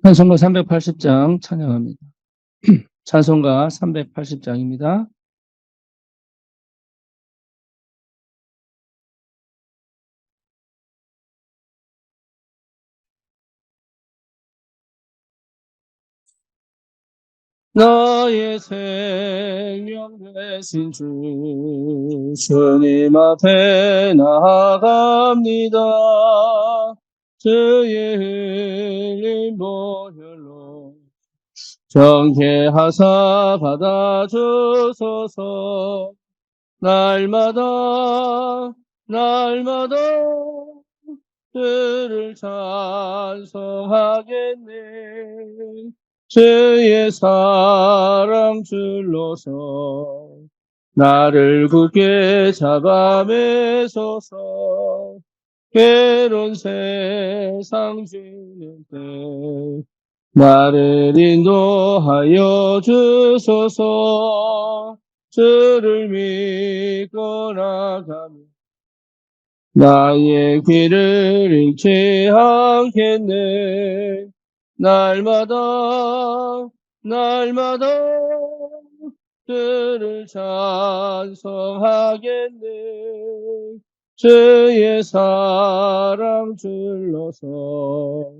찬송가 380장 찬양합니다. 찬송가 380장입니다. 나의 생명 되신 주 주님 앞에 나아갑니다. 주의 흘린 보혈로 정죄하사 받아주소서. 날마다 주를 찬송하겠네. 주의 사랑 줄로서 나를 굳게 잡아매소서. 괴로운 세상 지는 때 나를 인도하여 주소서. 주를 믿고 나가며 나의 길을 잃지 않겠네. 날마다 주를 찬송하겠네. 주의 사랑 줄로서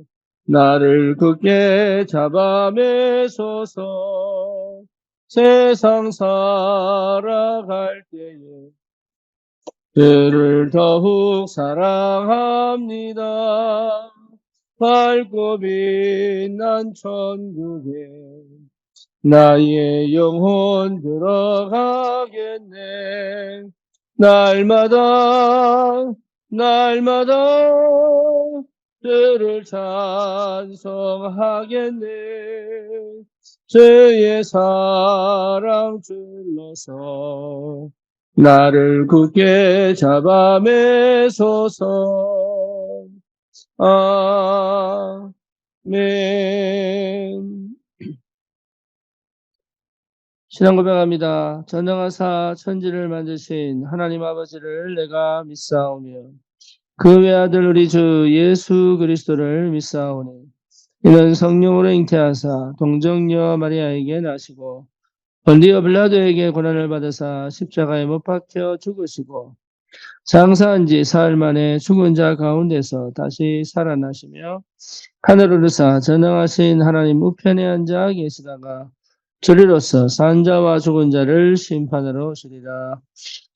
나를 굳게 잡아매소서. 세상 살아갈 때에 주를 더욱 사랑합니다. 밝고 빛난 천국에 나의 영혼 들어가겠네. 날마다 주를 찬송하겠네. 주의 사랑 줄로서 나를 굳게 잡아매소서. 아멘. 신앙 고백합니다. 전능하사 천지를 만드신 하나님 아버지를 내가 믿사오며 그 외아들 우리 주 예수 그리스도를 믿사오니 이는 성령으로 잉태하사 동정녀 마리아에게 나시고 본디오 빌라도에게 고난을 받으사 십자가에 못 박혀 죽으시고 장사한 지 사흘 만에 죽은 자 가운데서 다시 살아나시며 하늘을 오르사 전능하신 하나님 우편에 앉아 계시다가 주리로서 산 자와 죽은 자를 심판하러 오시리라.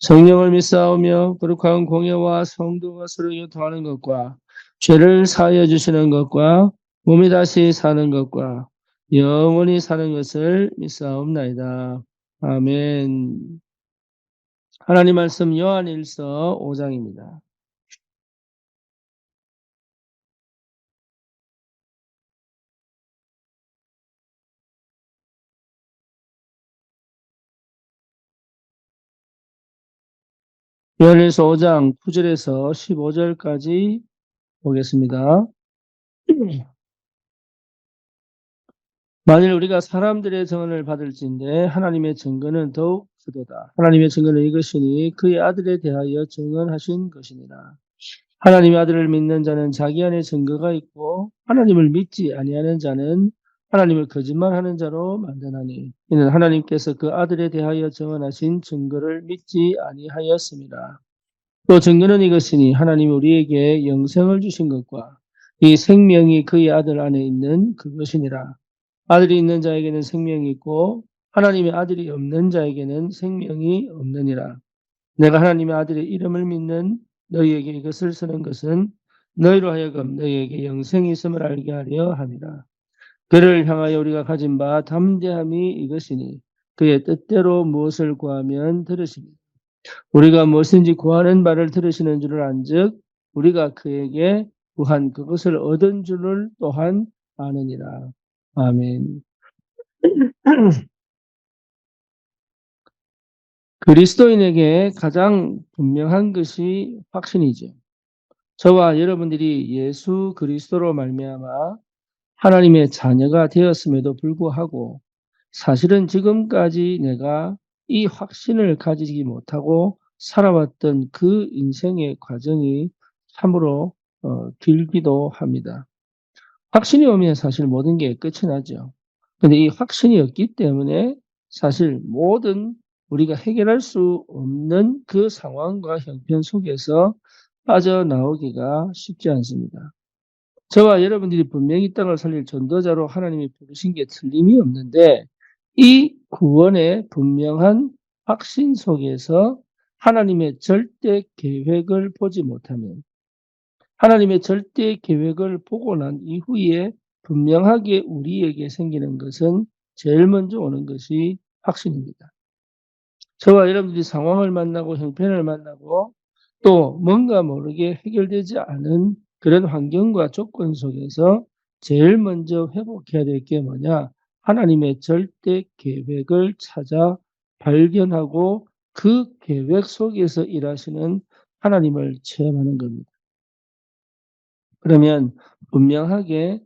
성령을 믿사오며 거룩한 공예와 성도가 서로 교통하는 것과 죄를 사하여 주시는 것과 몸이 다시 사는 것과 영원히 사는 것을 믿사옵나이다. 아멘. 하나님 말씀 요한일서 5장입니다. 요한일서 5장 9절에서 15절까지 보겠습니다. 만일 우리가 사람들의 증언을 받을진대 하나님의 증거는 더욱 크도다. 하나님의 증거는 이것이니 그의 아들에 대하여 증언하신 것이니라. 하나님의 아들을 믿는 자는 자기 안에 증거가 있고 하나님을 믿지 아니하는 자는 하나님을 거짓말하는 자로 만드나니 이는 하나님께서 그 아들에 대하여 증언하신 증거를 믿지 아니하였습니다. 또 증거는 이것이니 하나님이 우리에게 영생을 주신 것과 이 생명이 그의 아들 안에 있는 그것이니라. 아들이 있는 자에게는 생명이 있고 하나님의 아들이 없는 자에게는 생명이 없느니라. 내가 하나님의 아들의 이름을 믿는 너희에게 이것을 쓰는 것은 너희로 하여금 너희에게 영생이 있음을 알게 하려 함이라. 그를 향하여 우리가 가진 바 담대함이 이것이니 그의 뜻대로 무엇을 구하면 들으시니 우리가 무엇인지 구하는 바를 들으시는 줄을 안즉 우리가 그에게 구한 그것을 얻은 줄을 또한 아느니라. 아멘. 그리스도인에게 가장 분명한 것이 확신이죠. 저와 여러분들이 예수 그리스도로 말미암아 하나님의 자녀가 되었음에도 불구하고 사실은 지금까지 내가 이 확신을 가지지 못하고 살아왔던 그 인생의 과정이 참으로 길기도 합니다. 확신이 오면 사실 모든 게 끝이 나죠. 근데 이 확신이 없기 때문에 사실 모든 우리가 해결할 수 없는 그 상황과 형편 속에서 빠져나오기가 쉽지 않습니다. 저와 여러분들이 분명히 이 땅을 살릴 전도자로 하나님이 부르신 게 틀림이 없는데 이 구원의 분명한 확신 속에서 하나님의 절대 계획을 보지 못하면 하나님의 절대 계획을 보고 난 이후에 분명하게 우리에게 생기는 것은 제일 먼저 오는 것이 확신입니다. 저와 여러분들이 상황을 만나고 형편을 만나고 또 뭔가 모르게 해결되지 않은 그런 환경과 조건 속에서 제일 먼저 회복해야 될 게 뭐냐? 하나님의 절대 계획을 찾아 발견하고 그 계획 속에서 일하시는 하나님을 체험하는 겁니다. 그러면 분명하게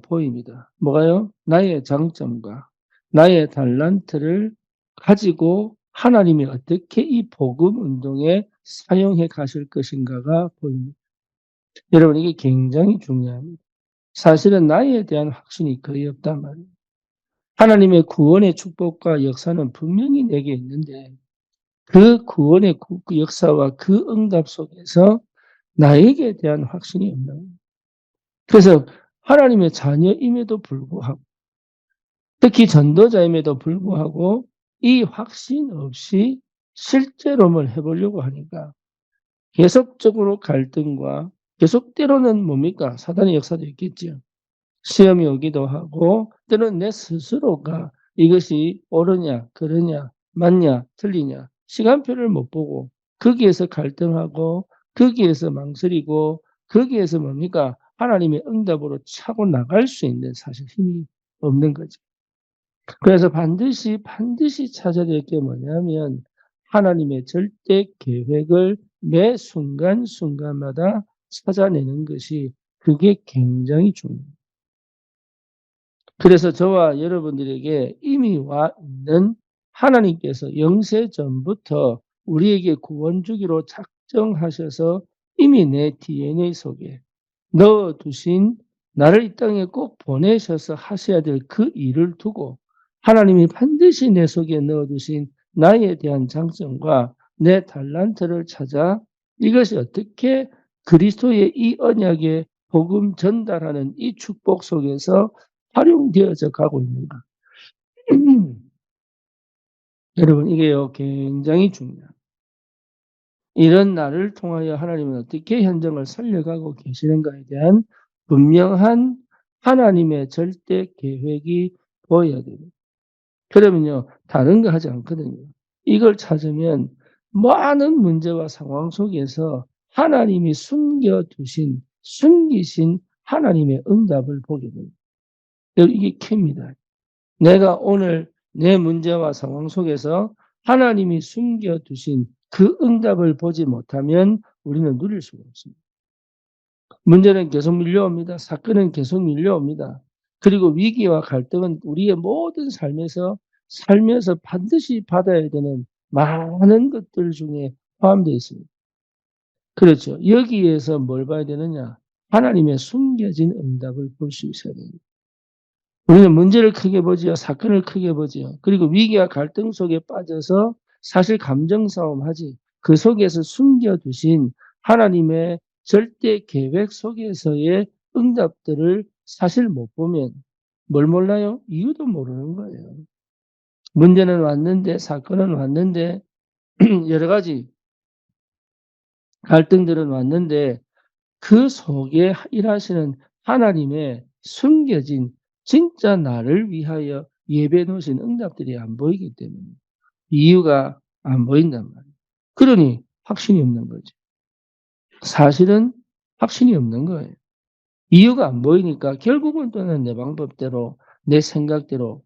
보입니다. 뭐가요? 나의 장점과 나의 달란트를 가지고 하나님이 어떻게 이 복음 운동에 사용해 가실 것인가가 보입니다. 여러분 이게 굉장히 중요합니다. 사실은 나에 대한 확신이 거의 없단 말이에요. 하나님의 구원의 축복과 역사는 분명히 내게 있는데 그 구원의 그 역사와 그 응답 속에서 나에게 대한 확신이 없는 거예요. 그래서 하나님의 자녀임에도 불구하고 특히 전도자임에도 불구하고 이 확신 없이 실제로 뭘 해보려고 하니까 계속적으로 갈등과 계속 때로는 뭡니까? 사단의 역사도 있겠죠. 시험이 오기도 하고 때로는 내 스스로가 이것이 옳으냐 그러냐 맞냐 틀리냐 시간표를 못 보고 거기에서 갈등하고 거기에서 망설이고 거기에서 뭡니까? 하나님의 응답으로 차고 나갈 수 있는 사실 힘이 없는 거죠. 그래서 반드시 찾아야 될 게 뭐냐면 하나님의 절대 계획을 매 순간순간마다 찾아내는 것이 그게 굉장히 중요해요. 그래서 저와 여러분들에게 이미 와 있는 하나님께서 영세 전부터 우리에게 구원 주기로 작정하셔서 이미 내 DNA 속에 넣어 두신 나를 이 땅에 꼭 보내셔서 하셔야 될 그 일을 두고 하나님이 반드시 내 속에 넣어 두신 나에 대한 장점과 내 달란트를 찾아 이것이 어떻게 그리스도의 이 언약의 복음 전달하는 이 축복 속에서 활용되어져 가고 있는가. 여러분 이게요 굉장히 중요합니다. 이런 나를 통하여 하나님은 어떻게 현장을 살려가고 계시는가에 대한 분명한 하나님의 절대 계획이 보여야 됩니다. 그러면요 다른 거 하지 않거든요. 이걸 찾으면 많은 문제와 상황 속에서 하나님이 숨기신 하나님의 응답을 보게 됩니다. 이게 캡니다. 내가 오늘 내 문제와 상황 속에서 하나님이 숨겨두신 그 응답을 보지 못하면 우리는 누릴 수가 없습니다. 문제는 계속 밀려옵니다. 사건은 계속 밀려옵니다. 그리고 위기와 갈등은 우리의 모든 삶에서 살면서 반드시 받아야 되는 많은 것들 중에 포함되어 있습니다. 그렇죠. 여기에서 뭘 봐야 되느냐? 하나님의 숨겨진 응답을 볼 수 있어야 됩니다. 우리는 문제를 크게 보지요. 사건을 크게 보지요. 그리고 위기와 갈등 속에 빠져서 사실 감정 싸움하지. 그 속에서 숨겨두신 하나님의 절대 계획 속에서의 응답들을 사실 못 보면 뭘 몰라요? 이유도 모르는 거예요. 문제는 왔는데 사건은 왔는데 여러 가지 갈등들은 왔는데 그 속에 일하시는 하나님의 숨겨진 진짜 나를 위하여 예배해 놓으신 응답들이 안 보이기 때문에 이유가 안 보인단 말이에요. 그러니 확신이 없는 거죠. 사실은 확신이 없는 거예요. 이유가 안 보이니까 결국은 또는 내 방법대로 내 생각대로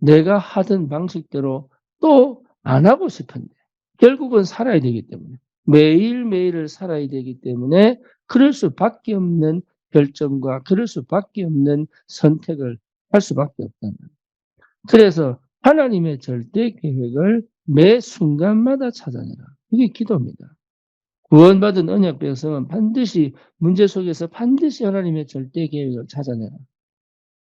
내가 하던 방식대로 또 안 하고 싶은데 결국은 살아야 되기 때문에 매일매일을 살아야 되기 때문에 그럴 수밖에 없는 결정과 그럴 수밖에 없는 선택을 할 수밖에 없다는 거예요. 그래서 하나님의 절대 계획을 매 순간마다 찾아내라. 이게 기도입니다. 구원받은 언약 백성은 반드시 문제 속에서 반드시 하나님의 절대 계획을 찾아내라.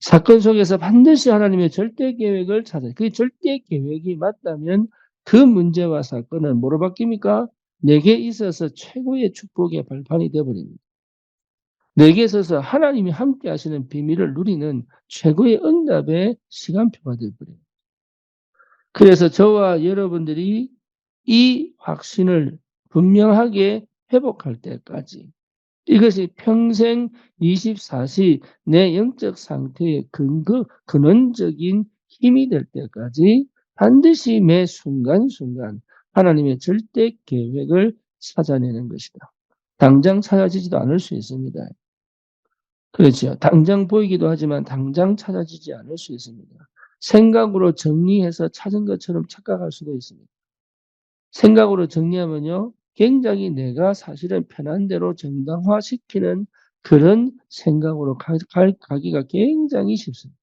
사건 속에서 반드시 하나님의 절대 계획을 찾아내. 그 절대 계획이 맞다면 그 문제와 사건은 뭐로 바뀝니까? 내게 있어서 최고의 축복의 발판이 되어버립니다. 내게 있어서 하나님이 함께 하시는 비밀을 누리는 최고의 응답의 시간표가 되어버립니다. 그래서 저와 여러분들이 이 확신을 분명하게 회복할 때까지 이것이 평생 24시 내 영적 상태의 근원적인 힘이 될 때까지 반드시 매 순간순간 하나님의 절대 계획을 찾아내는 것이다. 당장 찾아지지도 않을 수 있습니다. 그렇죠. 당장 보이기도 하지만 당장 찾아지지 않을 수 있습니다. 생각으로 정리해서 찾은 것처럼 착각할 수도 있습니다. 생각으로 정리하면요, 굉장히 내가 사실은 편한 대로 정당화시키는 그런 생각으로 가기가 굉장히 쉽습니다.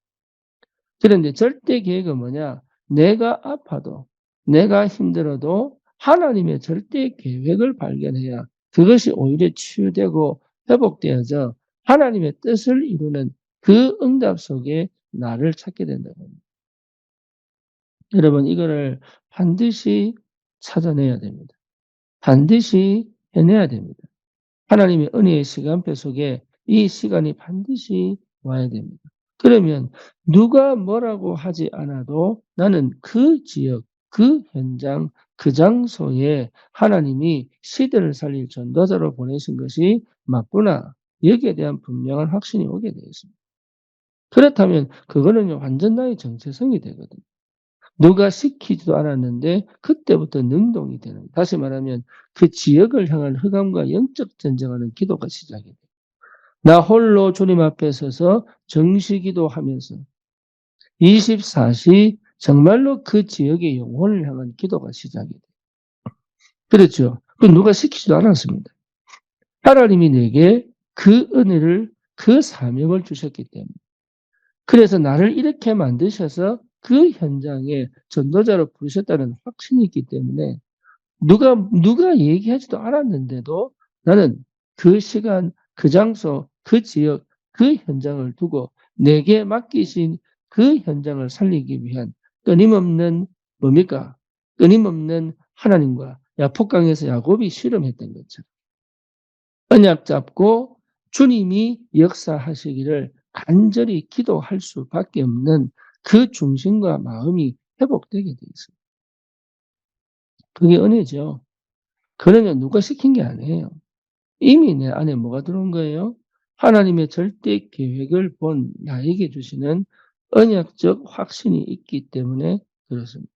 그런데 절대 계획은 뭐냐? 내가 아파도, 내가 힘들어도 하나님의 절대 계획을 발견해야 그것이 오히려 치유되고 회복되어져 하나님의 뜻을 이루는 그 응답 속에 나를 찾게 된다는 겁니다. 여러분, 이거를 반드시 찾아내야 됩니다. 반드시 해내야 됩니다. 하나님의 은혜의 시간표 속에 이 시간이 반드시 와야 됩니다. 그러면 누가 뭐라고 하지 않아도 나는 그 지역, 그 현장, 그 장소에 하나님이 시대를 살릴 전도자로 보내신 것이 맞구나. 여기에 대한 분명한 확신이 오게 되어 있습니다. 그렇다면 그거는 완전 나의 정체성이 되거든요. 누가 시키지도 않았는데 그때부터 능동이 되는, 다시 말하면 그 지역을 향한 흑암과 영적 전쟁하는 기도가 시작이 돼요. 나 홀로 주님 앞에 서서 정시기도하면서 24시 정말로 그 지역의 영혼을 향한 기도가 시작이 돼요. 그렇죠. 그 누가 시키지도 않았습니다. 하나님이 내게 그 은혜를, 그 사명을 주셨기 때문에. 그래서 나를 이렇게 만드셔서 그 현장에 전도자로 부르셨다는 확신이 있기 때문에 누가 얘기하지도 않았는데도 나는 그 시간, 그 장소, 그 지역, 그 현장을 두고 내게 맡기신 그 현장을 살리기 위한 끊임없는 뭡니까? 끊임없는 하나님과 야폭강에서 야곱이 실험했던 것처럼 언약 잡고 주님이 역사하시기를 간절히 기도할 수밖에 없는 그 중심과 마음이 회복되게 되어 있습니다. 그게 은혜죠. 그러면 누가 시킨 게 아니에요. 이미 내 안에 뭐가 들어온 거예요? 하나님의 절대 계획을 본 나에게 주시는 언약적 확신이 있기 때문에 그렇습니다.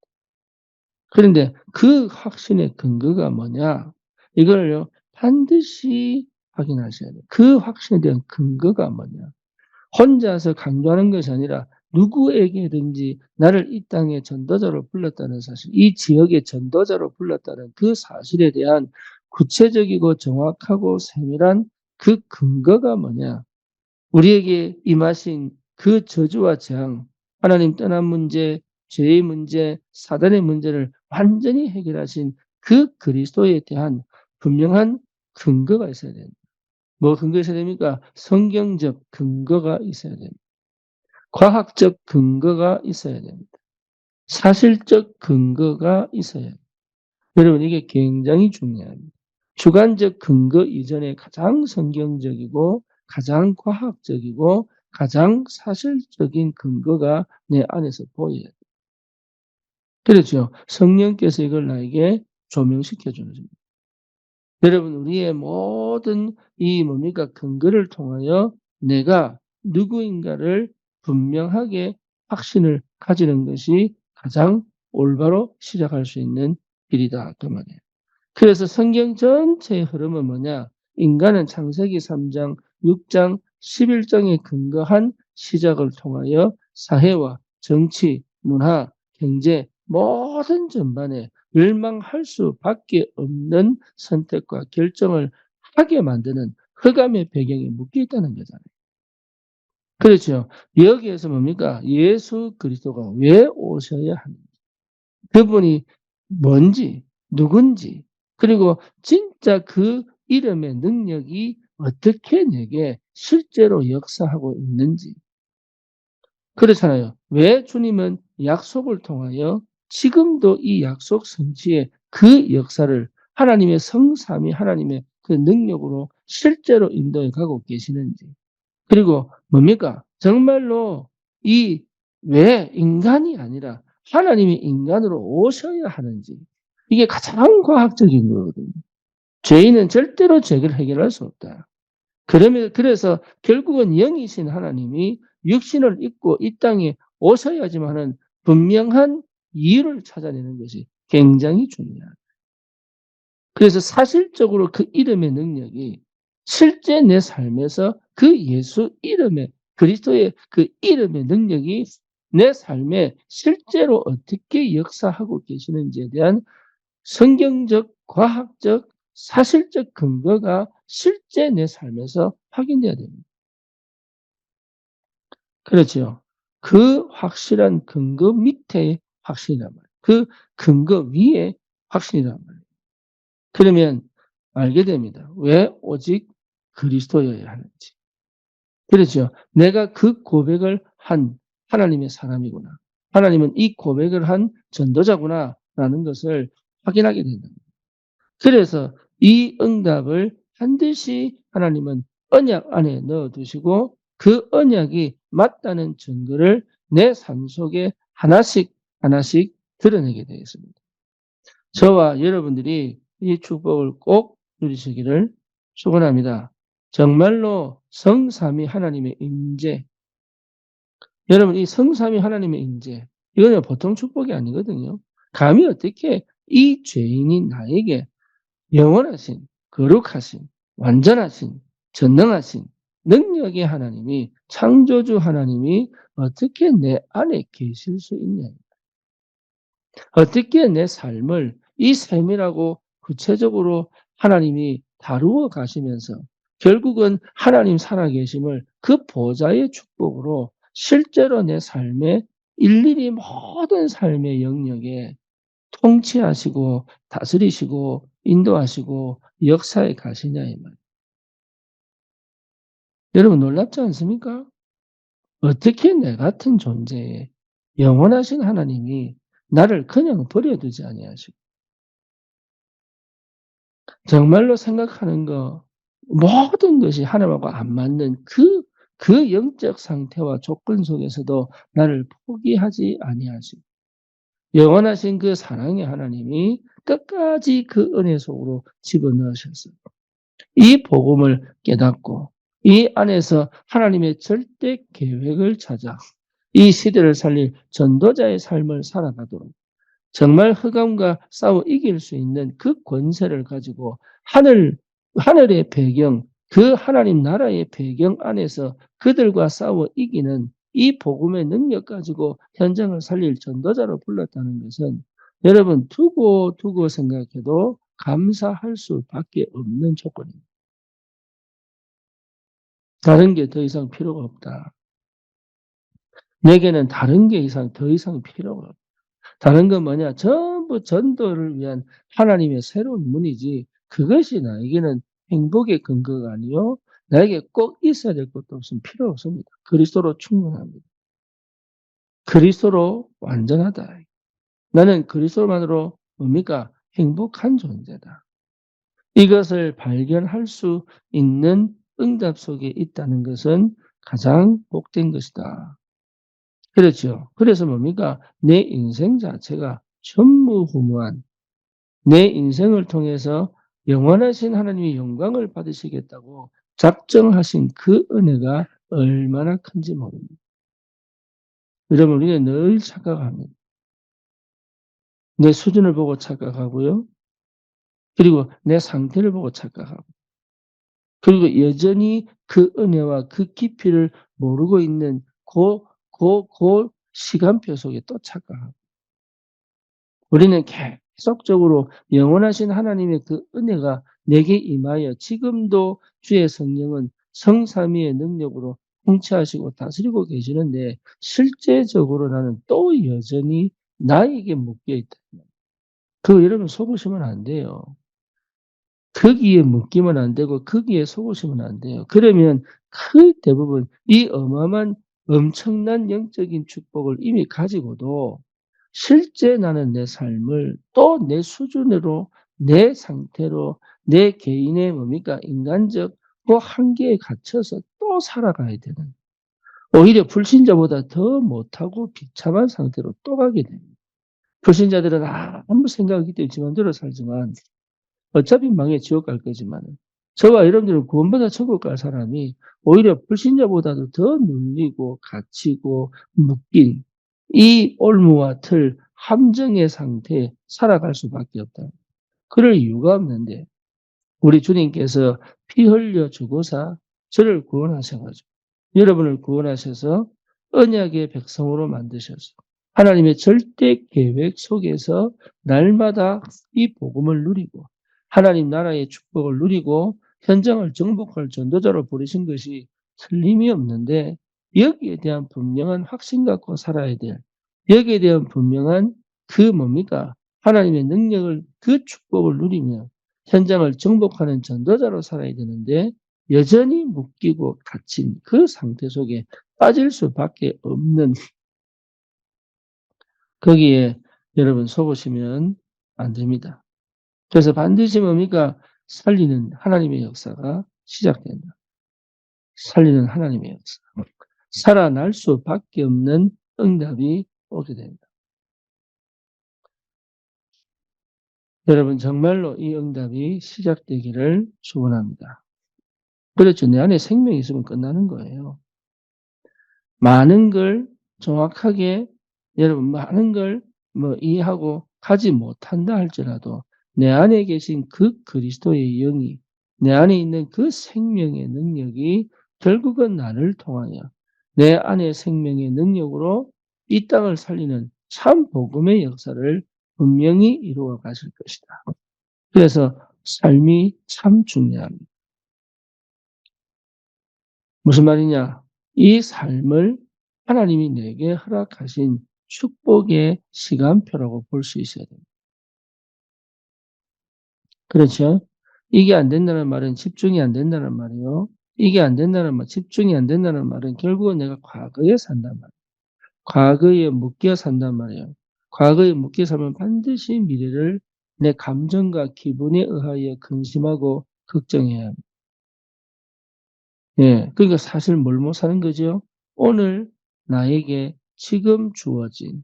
그런데 그 확신의 근거가 뭐냐? 이걸요, 반드시 확인하셔야 돼요. 그 확신에 대한 근거가 뭐냐? 혼자서 강조하는 것이 아니라 누구에게든지 나를 이 땅에 전도자로 불렀다는 사실, 이 지역의 전도자로 불렀다는 그 사실에 대한 구체적이고 정확하고 세밀한 그 근거가 뭐냐? 우리에게 임하신 그 저주와 재앙, 하나님 떠난 문제, 죄의 문제, 사단의 문제를 완전히 해결하신 그 그리스도에 대한 분명한 근거가 있어야 됩니다. 뭐 근거 있어야 됩니까? 성경적 근거가 있어야 됩니다. 과학적 근거가 있어야 됩니다. 사실적 근거가 있어야 합니다. 여러분, 이게 굉장히 중요합니다. 주관적 근거 이전에 가장 성경적이고 가장 과학적이고 가장 사실적인 근거가 내 안에서 보여야 돼요. 그렇죠. 성령께서 이걸 나에게 조명시켜 주는 겁니다. 여러분, 우리의 모든 이 뭡니까? 근거를 통하여 내가 누구인가를 분명하게 확신을 가지는 것이 가장 올바로 시작할 수 있는 길이다. 그 말이에요. 그래서 성경 전체의 흐름은 뭐냐? 인간은 창세기 3장, 6장, 11장에 근거한 시작을 통하여 사회와 정치, 문화, 경제 모든 전반에 멸망할 수밖에 없는 선택과 결정을 하게 만드는 흑암의 배경에 묶여 있다는 거잖아요. 그렇죠. 여기에서 뭡니까? 예수 그리스도가 왜 오셔야 하는지, 그분이 뭔지, 누군지, 그리고 진짜 그 이름의 능력이 어떻게 내게 실제로 역사하고 있는지. 그렇잖아요. 왜 주님은 약속을 통하여 지금도 이 약속 성취의 그 역사를 하나님의 성삼위 하나님의 그 능력으로 실제로 인도해 가고 계시는지. 그리고 뭡니까? 정말로 이 왜 인간이 아니라 하나님이 인간으로 오셔야 하는지. 이게 가장 과학적인 거거든요. 죄인은 절대로 죄를 해결할 수 없다. 그래서 결국은 영이신 하나님이 육신을 입고 이 땅에 오셔야지만은 분명한 이유를 찾아내는 것이 굉장히 중요하다. 그래서 사실적으로 그 이름의 능력이 실제 내 삶에서 그 예수 이름의 그리스도의 그 이름의 능력이 내 삶에 실제로 어떻게 역사하고 계시는지에 대한 성경적, 과학적, 사실적 근거가 실제 내 삶에서 확인돼야 됩니다. 그렇죠. 그 확실한 근거 밑에 확신이란 말이에요. 그 근거 위에 확신이란 말이에요. 그러면 알게 됩니다. 왜 오직 그리스도여야 하는지. 그렇죠. 내가 그 고백을 한 하나님의 사람이구나. 하나님은 이 고백을 한 전도자구나라는 것을 확인하게 된다. 그래서 이 응답을 반드시 하나님은 언약 안에 넣어 두시고 그 언약이 맞다는 증거를 내 삶 속에 하나씩 하나씩 드러내게 되어 있습니다. 저와 여러분들이 이 축복을 꼭 누리시기를 축원합니다. 정말로 성삼위 하나님의 임재, 여러분 이 성삼위 하나님의 임재, 이거는 보통 축복이 아니거든요. 감히 어떻게 이 죄인인 나에게 영원하신, 거룩하신, 완전하신, 전능하신 능력의 하나님이, 창조주 하나님이 어떻게 내 안에 계실 수 있냐. 어떻게 내 삶을 이 삶이라고 구체적으로 하나님이 다루어 가시면서 결국은 하나님 살아계심을 그 보좌의 축복으로 실제로 내 삶에 일일이 모든 삶의 영역에 통치하시고 다스리시고 인도하시고 역사에 가시냐 이 말. 여러분 놀랍지 않습니까? 어떻게 내 같은 존재에 영원하신 하나님이 나를 그냥 버려두지 아니하시고 정말로 생각하는 거 모든 것이 하나님하고 안 맞는 그 영적 상태와 조건 속에서도 나를 포기하지 아니하시고 영원하신 그 사랑의 하나님이 끝까지 그 은혜 속으로 집어넣으셨어요. 이 복음을 깨닫고 이 안에서 하나님의 절대 계획을 찾아 이 시대를 살릴 전도자의 삶을 살아가도록 정말 흑암과 싸워 이길 수 있는 그 권세를 가지고 하늘의 배경, 그 하나님 나라의 배경 안에서 그들과 싸워 이기는 이 복음의 능력 가지고 현장을 살릴 전도자로 불렀다는 것은 여러분 두고 생각해도 감사할 수밖에 없는 조건입니다. 다른 게 더 이상 필요가 없다. 내게는 다른 게 더 이상 필요가 없다. 다른 건 뭐냐? 전부 전도를 위한 하나님의 새로운 문이지 그것이 나에게는 행복의 근거가 아니요. 나에게 꼭 있어야 될 것도 없으면 필요 없습니다. 그리스도로 충분합니다. 그리스도로 완전하다. 나는 그리스도만으로 뭡니까? 행복한 존재다. 이것을 발견할 수 있는 응답 속에 있다는 것은 가장 복된 것이다. 그렇죠. 그래서 뭡니까? 내 인생 자체가 전무후무한 내 인생을 통해서 영원하신 하나님의 영광을 받으시겠다고 작정하신 그 은혜가 얼마나 큰지 모릅니다. 여러분, 우리는 늘 착각합니다. 내 수준을 보고 착각하고요. 그리고 내 상태를 보고 착각하고. 그리고 여전히 그 은혜와 그 깊이를 모르고 있는 그 시간표 속에 또 착각하고. 우리는 계속적으로 영원하신 하나님의 그 은혜가 내게 임하여 지금도 주의 성령은 성삼위의 능력으로 통치하시고 다스리고 계시는데 실제적으로 나는 또 여전히 나에게 묶여 있다. 그거 여러분 속으시면 안 돼요. 거기에 묶이면 안 되고 거기에 속으시면 안 돼요. 그러면 거의 대부분 이 어마어마한 엄청난 영적인 축복을 이미 가지고도 실제 나는 내 삶을 또 내 수준으로 내 상태로 내 개인의 뭡니까 인간적 그 한계에 갇혀서 또 살아가야 되는 오히려 불신자보다 더 못하고 비참한 상태로 또 가게 됩니다. 불신자들은 아무 생각 없기 때문에 지 맘대로 살지만 어차피 망해 지옥 갈 거지만은 저와 여러분들은 구원받아 천국 갈 사람이 오히려 불신자보다도 더 눌리고 갇히고 묶인 이 올무와 틀 함정의 상태에 살아갈 수밖에 없다. 그럴 이유가 없는데 우리 주님께서 피 흘려 주고사 저를 구원하셔 가지고 여러분을 구원하셔서 언약의 백성으로 만드셔서 하나님의 절대 계획 속에서 날마다 이 복음을 누리고 하나님 나라의 축복을 누리고 현장을 정복할 전도자로 부르신 것이 틀림이 없는데 여기에 대한 분명한 확신 갖고 살아야 될 여기에 대한 분명한 그 뭡니까? 하나님의 능력을 그 축복을 누리며 현장을 정복하는 전도자로 살아야 되는데 여전히 묶이고 갇힌 그 상태 속에 빠질 수밖에 없는 거기에 여러분 속으시면 안 됩니다. 그래서 반드시 뭡니까? 살리는 하나님의 역사가 시작된다. 살리는 하나님의 역사. 살아날 수밖에 없는 응답이 오게 된다. 여러분 정말로 이 응답이 시작되기를 축원합니다. 그렇죠. 내 안에 생명이 있으면 끝나는 거예요. 많은 걸 정확하게 여러분 많은 걸 이해하고 가지 못한다 할지라도 내 안에 계신 그 그리스도의 영이 내 안에 있는 그 생명의 능력이 결국은 나를 통하여 내 안의 생명의 능력으로 이 땅을 살리는 참 복음의 역사를 분명히 이루어 가실 것이다. 그래서 삶이 참 중요합니다. 무슨 말이냐? 이 삶을 하나님이 내게 허락하신 축복의 시간표라고 볼 수 있어야 됩니다. 그렇죠? 이게 안 된다는 말은 집중이 안 된다는 말이에요. 이게 안 된다는 말, 집중이 안 된다는 말은 결국은 내가 과거에 산단 말이에요. 과거에 묶여 산단 말이에요. 과거에 묶여 살면 반드시 미래를 내 감정과 기분에 의하여 근심하고 걱정해야 합니다. 예. 그러니까 사실 뭘 못 사는 거죠? 오늘 나에게 지금 주어진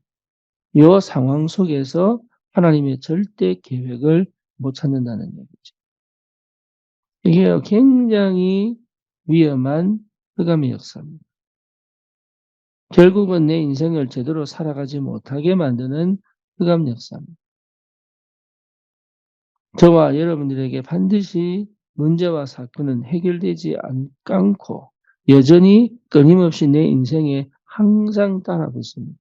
요 상황 속에서 하나님의 절대 계획을 못 찾는다는 얘기죠. 이게 굉장히 위험한 흑암의 역사입니다. 결국은 내 인생을 제대로 살아가지 못하게 만드는 흑암 역사입니다. 저와 여러분들에게 반드시 문제와 사건은 해결되지 않고 여전히 끊임없이 내 인생에 항상 따라붙습니다.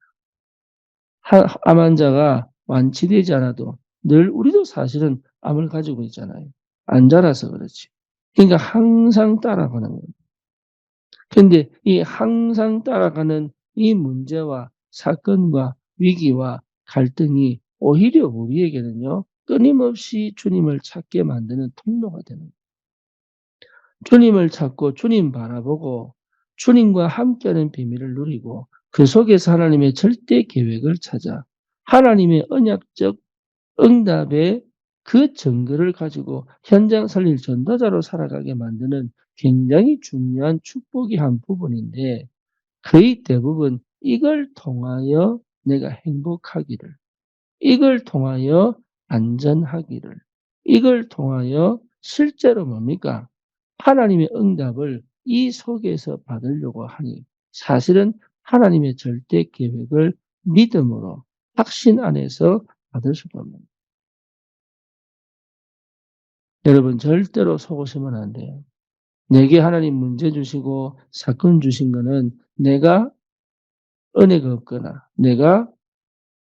암 환자가 완치되지 않아도 늘 우리도 사실은 암을 가지고 있잖아요. 안 자라서 그렇지. 그러니까 항상 따라가는 거예요. 근데 이 항상 따라가는 이 문제와 사건과 위기와 갈등이 오히려 우리에게는요, 끊임없이 주님을 찾게 만드는 통로가 되는 거예요. 주님을 찾고 주님 바라보고 주님과 함께하는 비밀을 누리고 그 속에서 하나님의 절대 계획을 찾아 하나님의 언약적 응답의 그 증거를 가지고 현장 살릴 전도자로 살아가게 만드는 굉장히 중요한 축복이 한 부분인데 거의 대부분 이걸 통하여 내가 행복하기를, 이걸 통하여 안전하기를, 이걸 통하여 실제로 뭡니까? 하나님의 응답을 이 속에서 받으려고 하니 사실은 하나님의 절대 계획을 믿음으로 확신 안에서 받을 수가 없는 거예요. 여러분 절대로 속으시면 안 돼요. 내게 하나님 문제 주시고 사건 주신 거는 내가 은혜가 없거나 내가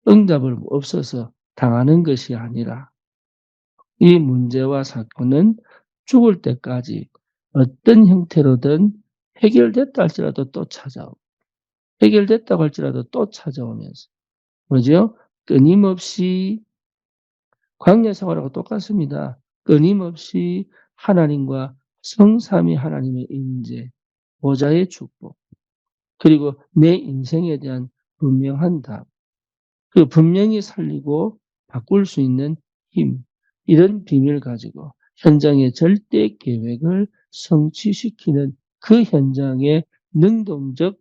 응답을 없어서 당하는 것이 아니라 이 문제와 사건은 죽을 때까지 어떤 형태로든 해결됐다 할지라도 또 찾아오고 해결됐다고 할지라도 또 찾아오면서 뭐죠? 끊임없이 광야 생활하고 똑같습니다. 끊임없이 하나님과 성삼위 하나님의 임재, 보좌의 축복, 그리고 내 인생에 대한 분명한 답, 그 분명히 살리고 바꿀 수 있는 힘, 이런 비밀을 가지고 현장의 절대 계획을 성취시키는 그 현장의 능동적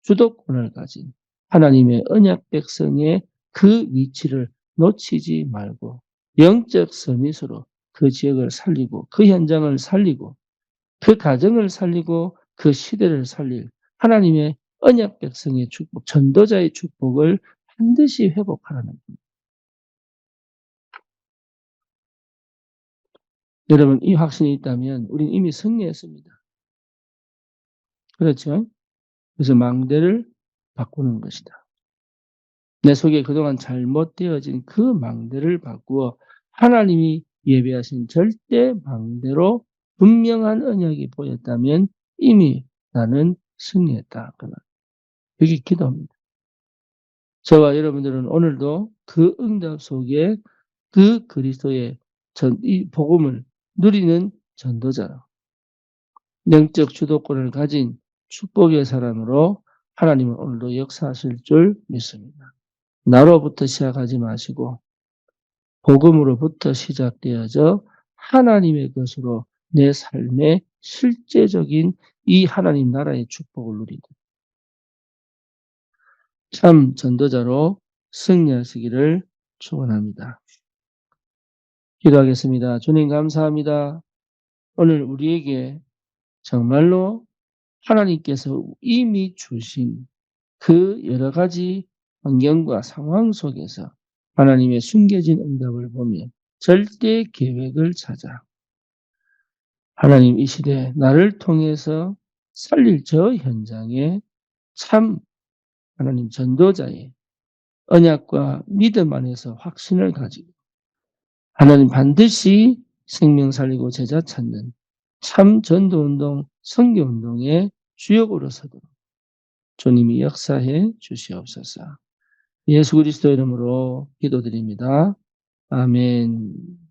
주도권을 가진 하나님의 언약 백성의 그 위치를 놓치지 말고 영적 서밋으로 그 지역을 살리고 그 현장을 살리고 그 가정을 살리고 그 시대를 살릴 하나님의 언약 백성의 축복, 전도자의 축복을 반드시 회복하라는 겁니다. 여러분, 이 확신이 있다면 우리는 이미 승리했습니다. 그렇죠? 그래서 망대를 바꾸는 것이다. 내 속에 그동안 잘못되어진 그 망대를 바꾸어 하나님이 예배하신 절대 망대로 분명한 언약이 보였다면 이미 나는 승리했다. 그게 기도입니다. 저와 여러분들은 오늘도 그 응답 속에 그 그리스도의 이 복음을 누리는 전도자로 영적 주도권을 가진 축복의 사람으로 하나님은 오늘도 역사하실 줄 믿습니다. 나로부터 시작하지 마시고 복음으로부터 시작되어져 하나님의 것으로 내 삶의 실제적인 이 하나님 나라의 축복을 누리는 참 전도자로 승리하시기를 축원합니다. 기도하겠습니다. 주님 감사합니다. 오늘 우리에게 정말로 하나님께서 이미 주신 그 여러 가지 환경과 상황 속에서 하나님의 숨겨진 응답을 보며 절대 계획을 찾아 하나님 이 시대 나를 통해서 살릴 저 현장에 참 하나님 전도자의 언약과 믿음 안에서 확신을 가지고 하나님 반드시 생명 살리고 제자 찾는 참 전도운동, 선교운동의 주역으로 서도록 주님이 역사해 주시옵소서. 예수 그리스도 이름으로 기도드립니다. 아멘.